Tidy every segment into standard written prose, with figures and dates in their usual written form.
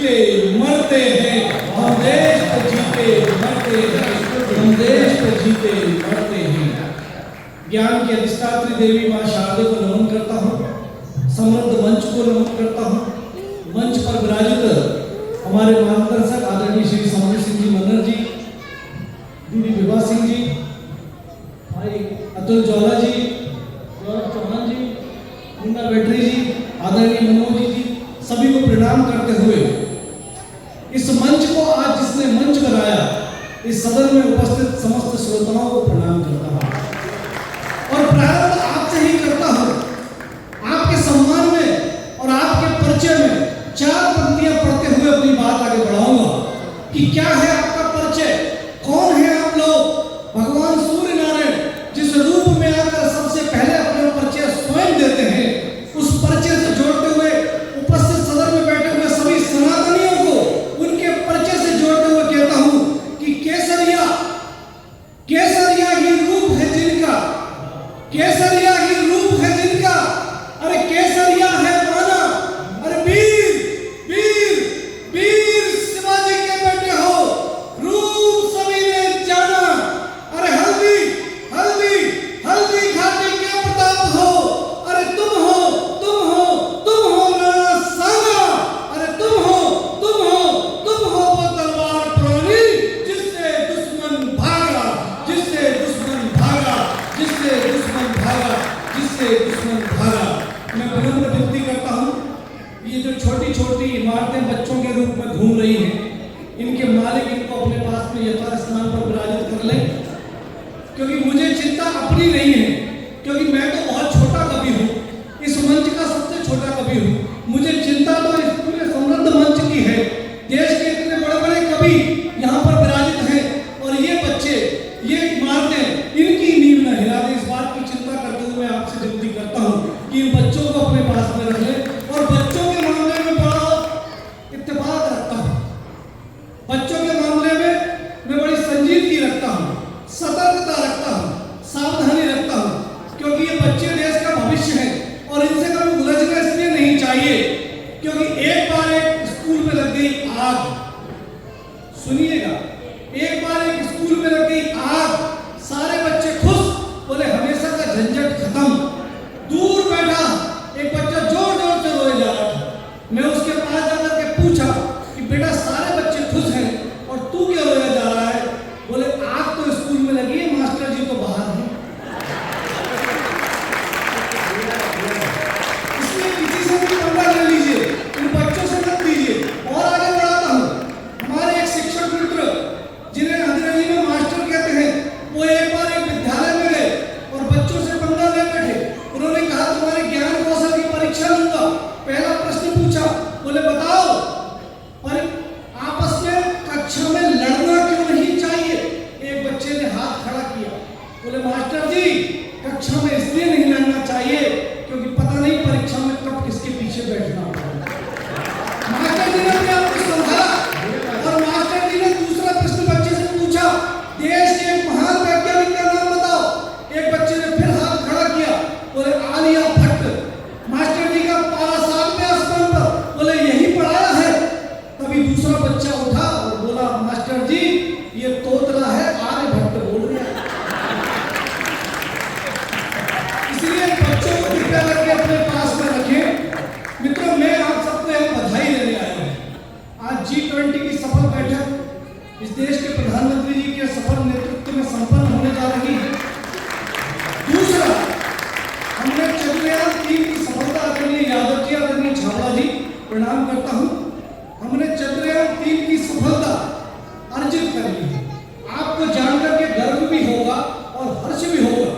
जीते मरते हैं, हम देश पर जीते मरते हैं, हम देश पर जीते मरते हैं। ज्ञान की अधिष्ठात्री देवी माँ शारदे को नमन करता हूँ, समृद्ध मंच को नमन करता हूँ। मंच पर विराजित हमारे मार्गदर्शक आदरणीय श्री समर सिंह जी मन्नर जी, दीदी विभा सिंह जी, भाई अतुल ज्वाला जी, गौरव चौहान जी, मुन्ना बैटरी जी, आदरणीय मनोज जी, सभी को प्रणाम करते हुए इस मंच को आज जिसने मंच बनाया, इस सदन में उपस्थित समस्त श्रोताओं को प्रणाम करता हूँ और प्रारंभ आपसे ही करता हूँ। आपके सम्मान में और आपके परिचय में 4 पंक्तियां पढ़ते हुए अपनी बात आगे बढ़ाऊंगा कि क्या है आपका परिचय, कौन है आप लोग। भगवान सूर्य नारायण जिस रूप में आकर सबसे पहले अपना परिचय स्वयं देते हैं, उस परिचय से जोड़ते हुए उपस्थित सदन में बैठे हुए सभी सनातनियों को उनके परिचय से जोड़ते हुए कहता हूं कि केसरिया केसरिया ही रूप है जिनका, केसरिया ही रूप है जिनका, अरे केसरिया है माना, अरे वीर वीर वीर शिवाजी के बेटे हो, रूप सभी ने जाना, अरे हल्दी हल्दी हल्दी घाटी के प्रताप हो, अरे तुम हो तुम हो तुम हो राणा सांगा, अरे तुम हो तुम हो तुम हो वो तलवार पुरानी जिससे दुश्मन भागा, जिससे दुश्मन भागा, जिससे दुश्मन भागा, जिससे दुश्मन भागा। मैं विनम्र विनती करता हूँ, ये जो छोटी छोटी इमारतें बच्चों के रूप में घूम रही हैं, इनके मालिक इनको अपने पास में यथास्थान पर विराजित कर लें, क्योंकि मुझे चिंता अपनी नहीं है, क्योंकि मैं तो बहुत छोटा कवि हूँ, इस मंच का सबसे छोटा कवि हूँ। मुझे चिंता तो इस पूरे समृद्ध मंच की है। देश के इतने बड़े बड़े कवि यहाँ पर विराजित हैं और ये बच्चे, ये इमारतें, इनकी नींव न हिला दें, इस बात की चिंता करते हुए मैं आपसे विनती करता हूँ कि इन बच्चों को अपने पास में रख लें और बच्चों के मामले में बड़ा इत्तेफाक रखता हूँ, बच्चों के मामले में मैं बड़ी संजीदगी रखता हूँ, सतर्कता रखता हूँ, सावधानी रखता हूँ, क्योंकि ये बच्चे देश का भविष्य है और इनसे कभी उलझना इसलिए नहीं चाहिए क्योंकि एक बार एक स्कूल में लग गई आग, सुनिएगा, एक बार एक स्कूल में लग गई आग, सारे बच्चे खुश, बोले हमेशा का झंझट खत्म। दूर बैठा एक बच्चा जोर जोर से रोए जा रहा था, मैं उसके पास जाकर के पूछा कि बेटा सारे बच्चे खुश हैं और तू क्यों रोया जा रहा है? बोले आग तो स्कूल में लगी है, मास्टर जी तो बाहर हैं। इसलिए किसी से भी पंगा ले लीजिए, इन बच्चों से मत लीजिए। और आगे बढ़ाता हूँ, हमारे एक शिक्षक मित्र जिन्हें अंग्रेजी में मास्टर कहते हैं, वो एक बार एक विद्यालय में गए और बच्चों से पंगा ले बैठे। उन्होंने कहा तुम्हारे ज्ञान कौशल की परीक्षा लूंगा। पहला प्रश्न पूछा, बोले बताओ पर आपस में कक्षा में लड़ना क्यों नहीं चाहिए? एक बच्चे ने हाथ खड़ा किया, बोले मास्टर जी कक्षा में इसलिए नहीं लड़ना चाहिए क्योंकि पता नहीं परीक्षा में कब किसके पीछे बैठना होगा। मास्टर जी ने अपने आप को संभाला और मास्टर जी ने दूसरा प्रश्न बच्चे से पूछा, देश के एक महान वैज्ञानिक का नाम बताओ। एक बच्चे ने फिर हाथ खड़ा किया, बोले आलिया भट्ट। मास्टर जी का पारा 7वें आसमान पर, बोले यही पढ़ाया है। तभी दूसरा बच्चा उठा और बोला मास्टर जी ये तोतला है, आर्यभट्ट बोल रहा है। इसलिए बच्चों को कृपया करके अपने पास में रखें। मित्रों मैं आप सबको एक बधाई देने आया हूं। आज G20 की सफल बैठक इस देश के प्रधानमंत्री जी के सफल नेतृत्व में संपन्न होने जा रही है। दूसरा, हमने चंद्रयान 3 की सफलता, आदरणीय यादव जी, आदरणीय छावड़ा जी, प्रणाम करता हूं, हमने चंद्रयान 3 की सफलता अर्जित कर ली है। आपको जानकर के गर्व भी होगा और हर्ष भी होगा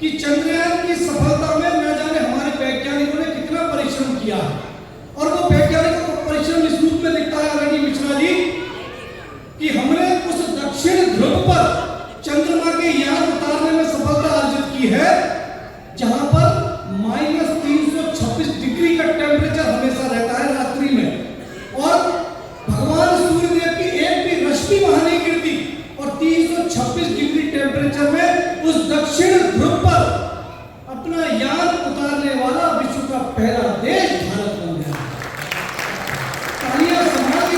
कि चंद्रयान की सफलता में न जाने हमारे वैज्ञानिकों ने कितना परिश्रम किया है और वो वैज्ञानिकों का परिश्रम इस रूप में दिखता है आदरणीय मिश्रा जी कि हमने उस दक्षिण ध्रुव पर चंद्रमा के यान उतारने में सफलता अर्जित की है जहां पर -326 डिग्री का टेम्परेचर हमेशा रहता है रात्रि में और भगवान सूर्यदेव की एक भी रश्मि वहां नहीं गिरती और 326 डिग्री टेम्परेचर में उस दक्षिण ध्रुव पर अपना यान उतारने वाला विश्व का पहला देश भारत बन गया। तालियां समाज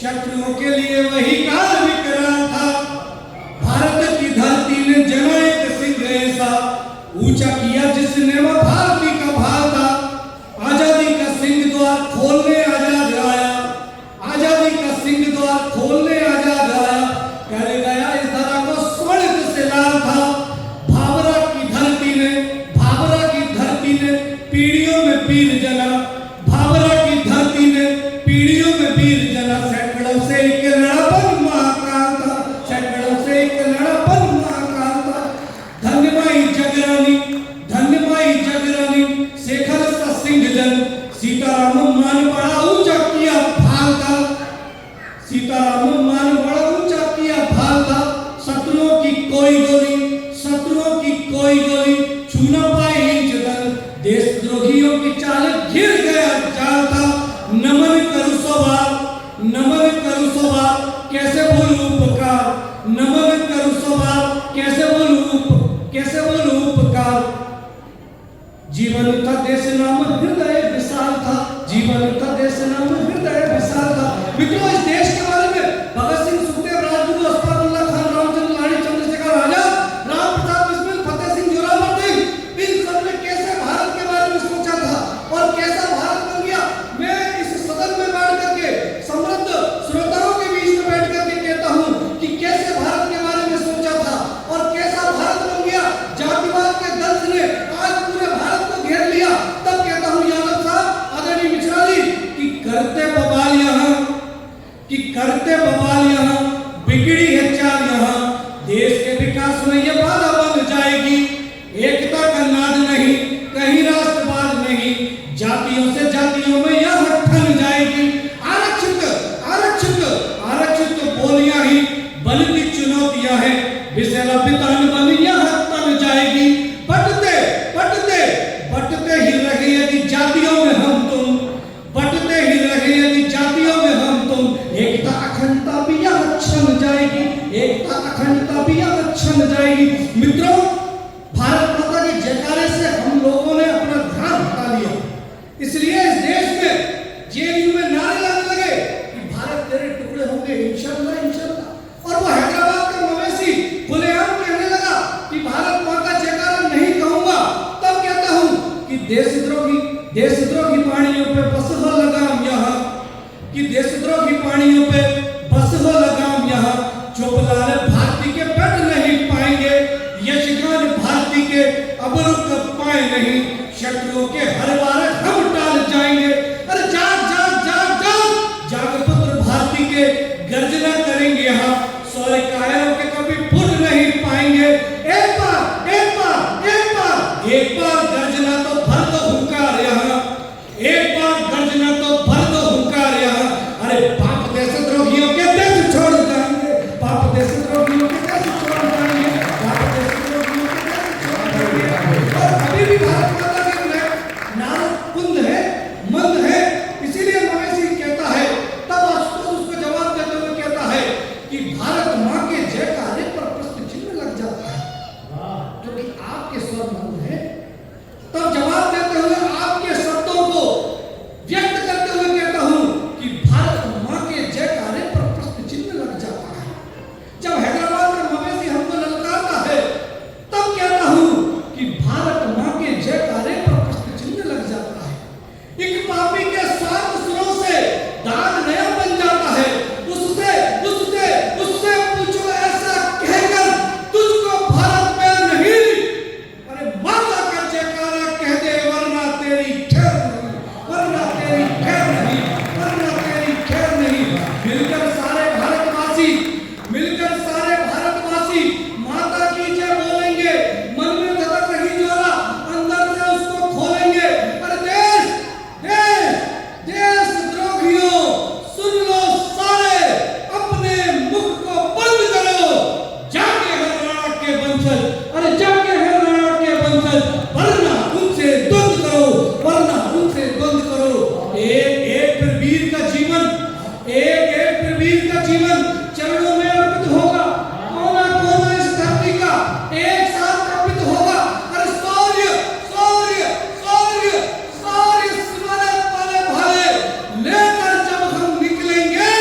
शत्रुओं के लिए वही काल विकराल था। भारत की धरती ने जना एक सिंह ऐसा ऊंचा किया जिसने वह भारती का भाव था। आजादी का सिंह द्वार खोलने आजाद आया, आजादी का सिंह द्वार खोलने आजाद आया। कह गया इस धरा को स्वर्ण से लाल था। भावरा की धरती ने, भावरा की धरती ने पीढ़ियों में पीर जना, भावरा की धरती ने पीढ़ियों में पीर जना। सैकड़ों से एक लड़ापन महाकाल था, सैकड़ों से एक लड़ापन महाकाल था। धन्यमाई जगरानी, धन्यमाई जगरानी, शेखर सा सिंह जन। सीताराम मान बड़ा ऊंचा किया भाल था, सीताराम मान बड़ा ऊंचा किया भाल था। शत्रुओं की कोई गोली, शत्रुओं की कोई गोली छू न पाई इंच तक। देशद्रोहियों की चाल घिर गया जाल था। नमन करूं सवार, नमन करूं सवार, कैसे बोलूं उपकार। नमन करूं सवार, कैसे बोलूं उपकार। जीवन का देश नाम हृदय विशाल था, जीवन का देश नाम हृदय विशाल था। मित्रों, इस देश के बारे में भगत सिंह, सुखदेव, राजगुरु, अशफाकुल्लाह खान, रामचंद्र लाड़ी, चंद्रशेखर आजाद, राम प्रताप बिस्मिल, फतेह सिंह, जोरावर सिंह, इन सब ने कैसे भारत के बारे में सोचा था और कैसा भारत बन गया। मैं इस सदन में बैठ करके समृद्ध श्रोताओं के बीच में बैठ करके कहता हूँ कि कैसे भारत के बारे में सोचा था और कैसा भारत बन गया। जातिवाद के दंश ने आज पूरे भारत को घेर लिया। तब कहता हूँ यादव साहब, आदरणीय मिश्राजी, कि करते बवाल यहाँ, कि करते बवाल यहाँ, बिगड़ी है चाल यहाँ। देश के विकास में ये बाधा बन जाएगी। एकता का नाद नहीं, कहीं राष्ट्रवाद नहीं, जातियों से जातियों में यह ठन जाएगी। आरक्षित, आरक्षित, आरक्षित बोलियां ही बल की चुनौतियां हैं। विषैला पितान बन यह तन जाएगी। बटते बटते बटते ही रहे यदि जातियों में हम तुम, बटते ही रहे यदि जातियों में हम तुम। एकता अखंडता भी यह छन जाएगी, एकता अखंडता भी यह छन जाएगी। मित्रों, भारत माता के जयकारे से हम लोगों ने अपना ध्यान हटा लिया। इसलिए इस देश में जेएनयू में नारे लगने लगे कि भारत तेरे टुकड़े होंगे इंशाअल्लाह, इंशाअल्लाह। और वो हैदराबाद का मवेशी खुलेआम कहने लगा कि भारत माँ का जयकारा नहीं कहूंगा। तब कहता हूं कि देशद्रोही, देशद्रोही पानियों पे बस हो लगाम यहाँ, कि देशद्रोही पानियों पे बस हो लगाम यहाँ। चोपलाल भारती के बैठ नहीं पाएंगे, यशगान भारती के अब रुक पाए नहीं। शत्रुओं के हर बार हम टाल जाएंगे। अरे जाग जाग जाग जाग, जाग पुत्र भारती के गर्जना करेंगे यहाँ। सौर्य कायरों के कभी फूट नहीं पाएंगे। एक बार, एक बार, एक बार, एक बार गर्जना तो भर दो हुंकार यहाँ, एक बार गर्जना तो भर दो हुंकार यहाँ। अरे पाप देशद्रोहियों के देश छोड़ जाएंगे, पाप देशद्रोहियों के देश छोड़ जाएंगे, पाप देशद्रोहियों के देश छोड़ जाएंगे। और अभी भी भारत माता के नाम कुंद है, मंद है। इसीलिए मवेशी कहता है, तब आशुतोष उसको जवाब देते हुए कहता है कि भारत माँ के जयकारे पर प्रश्न चिन्ह लग जाता है, क्योंकि आपके स्वर मंद है। तब जवाब देते हुए आपके शब्दों को व्यक्त करते हुए कहता हूं कि भारत माँ के जयकारे पर प्रश्न चिन्ह लग जाता है। जब हैदराबाद का मवेशी हमको ललकारता है, तब कहता हूं कि भारत माँ के जयकारे पर प्रश्न चिन्ह लग जाता है। एक पापी के सात सुरों से दाग नया बन जाता है। उससे उससे उससे पूछो ऐसा कहकर तुझको भारत में नहीं, अरे माता का जयकारा कह दे, वरना तेरी खैर नहीं, वरना तेरी खैर नहीं, वरना तेरी खैर नहीं। मिलकर सारे भारतवासी, मिलकर सारे भारतवासी माता की जय बोलेंगे। मन में धड़क रही ज्वाला अंदर से उसको खोलेंगे। अरे देश, देश, देशद्रोहियों, सुन लो सारे, अपने मुख को बंद करो। जाके है राणा के वंशज, अरे जाके है राणा के वंशज, वरना उनसे द्वंद करो, वरना उनसे द्वंद करो। एक एक फिर वीर का जीवन, एक एक फिर वीर का जीवन चरणों में अर्पित होगा। कोना कोना इस धरती का एक साथ अर्पित होगा। अरे शौर्य, शौर्य, शौर्य, शौर्य सिमरन वाले भाले लेकर जब हम निकलेंगे,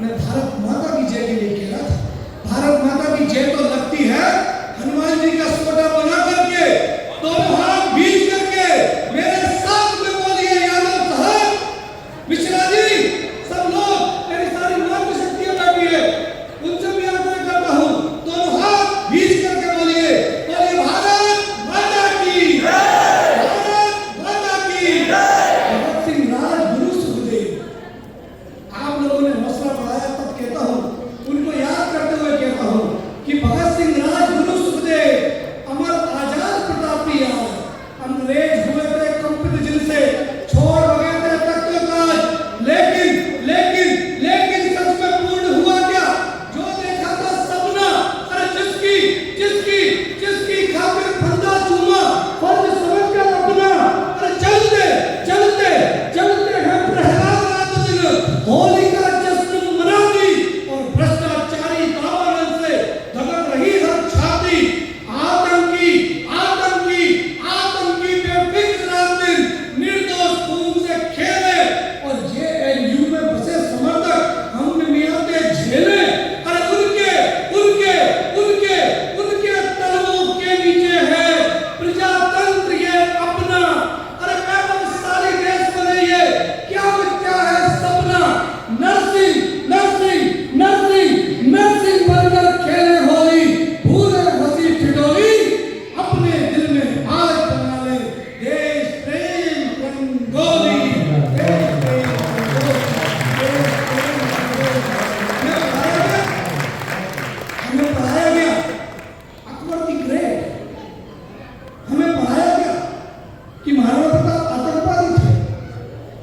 मैं भारत माता की जय के लिए कह रहा था। भारत माता की जय तो लगती है हनुमान जी का सोटा बना करके, दोनों हाथ बीच करके मेरे साथ में बोलिए यादव साहब, मिश्रा जी, सब लोग, मेरी सारी मातृ शक्तियां बैठी है, उनसे भी आग्रह करता हूं, दोनों हाथ बीच करके बोलिए भारत माता की जय, भारत माता की जय। भगत सिंह राजगुरु सुखदेव, आप लोगों ने हौसला बढ़ाया तब कहता हूं, उनको याद करते हुए कहता हूं कि भगत सिंह राजगुरु सुखदेव, अमर आजाद प्रतापी याद, अंग्रेज हुए थे कंपित जिनसे, छोड़ गए थे तख्त ताज, लेकिन लेकिन लेकिन सच में पूर्ण हुआ क्या? जो देखा था सपना, अरे जिसकी जिसकी जिसकी खातिर फंदा चूमा, फर्ज समझकर अपना, अरे चलते चलते चलते हैं प्रहलाद रात दिन, होली का जश्न मना दी और भ्रष्टाचारी दावानल से धड़क रही हर छाती, आतंकी आतंकी आतंकी बेफिक्र रात दिन निर्दोष खून से खेले और जेएनयू में बसे समर्थक हमने मियाते झेले, अरे उनके उनके उनके उनके तलवों के नीचे है प्रजातंत्र ये अपना, अरे पैगंबरशाली देश बनाइए, क्या है सपना, नरसिंह नरसिंह नरसिंह नरसिंह बनकर खेले होली, भूले हंसी ठिठोली, अपने दिल में आज बना ले देश प्रेम रंगोली, देश प्रेम रंगोली। हमें पढ़ाया गया अकबर द ग्रेट, हमें पढ़ाया गया कि महाराणा प्रताप आतंकवादी थे,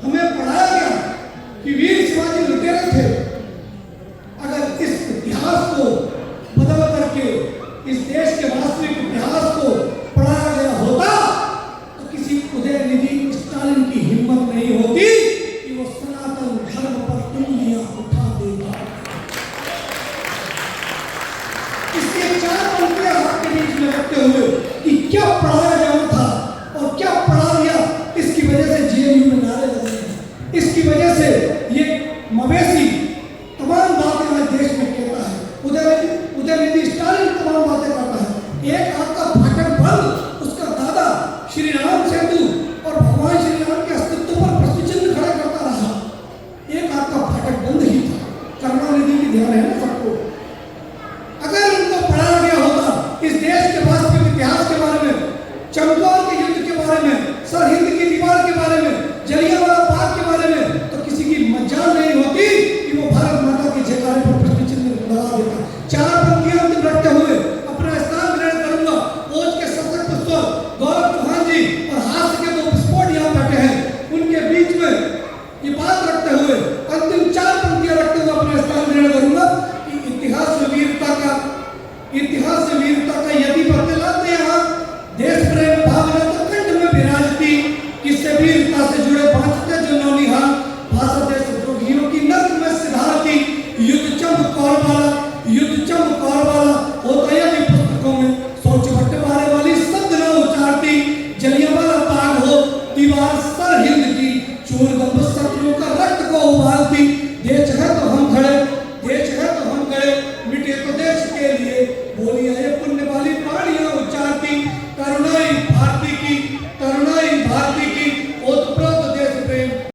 हमें पढ़ाया गया कि वीर शिवाजी लुटेरे थे। अगर इस इतिहास को बदल करके इस देश के वास्तविक इतिहास को पढ़ाया गया होता तो किसी उदयनिधि स्टालिन की हिम्मत नहीं होती कि वो सनातन धर्म पर उंगलियां उठा देगा। इसके चार पंक्तियां आपके बीच में रखते हुए कि क्या पढ़ाया जाना था और क्या पढ़ा दिया, इसकी वजह से जेएनयू में नारे लगे हैं, इसकी वजह से ये मवेशी तमाम बातें आज देश में कहता है, उदयनिधि स्टालिन तमाम बातें करता है। एक हाथ का फाटक बंद, उसका दादा श्री राम सेतु और भगवान श्री राम के अस्तित्व पर प्रश्न चिन्ह खड़ा करता रहा, एक हाथ का फाटक बंद ही था। करुणानिधि की ध्यान है ना सबको। अगर उनको पढ़ाया गया होता इस देश के वास्तविक इतिहास के बारे में, चमकौर के युद्ध के बारे में, सरहिंद की दीवार के बारे में, जलियांवाला बाग के बारे में, तो किसी की मजाल नहीं होती कि वो भारत माता के जयकारे पर प्रश्न चिन्ह लगा देता। चार पंक्तियां अंतिम रखते हुए अपना स्थान ग्रहण करूंगा। ओज के सशक्त पुष्प गौरव चौहान जी और हास्य के दो विस्फोट यहाँ बैठे हैं, उनके बीच में ये बात रखते हुए अंतिम चार पंक्तियां रखते हुए अपना स्थान ग्रहण करूंगा कि इतिहास से वीरता का यदि बदलाते यहाँ देश प्रेम भावना तो कंठ में विराजती, किससे वीरता से जुड़े बांचते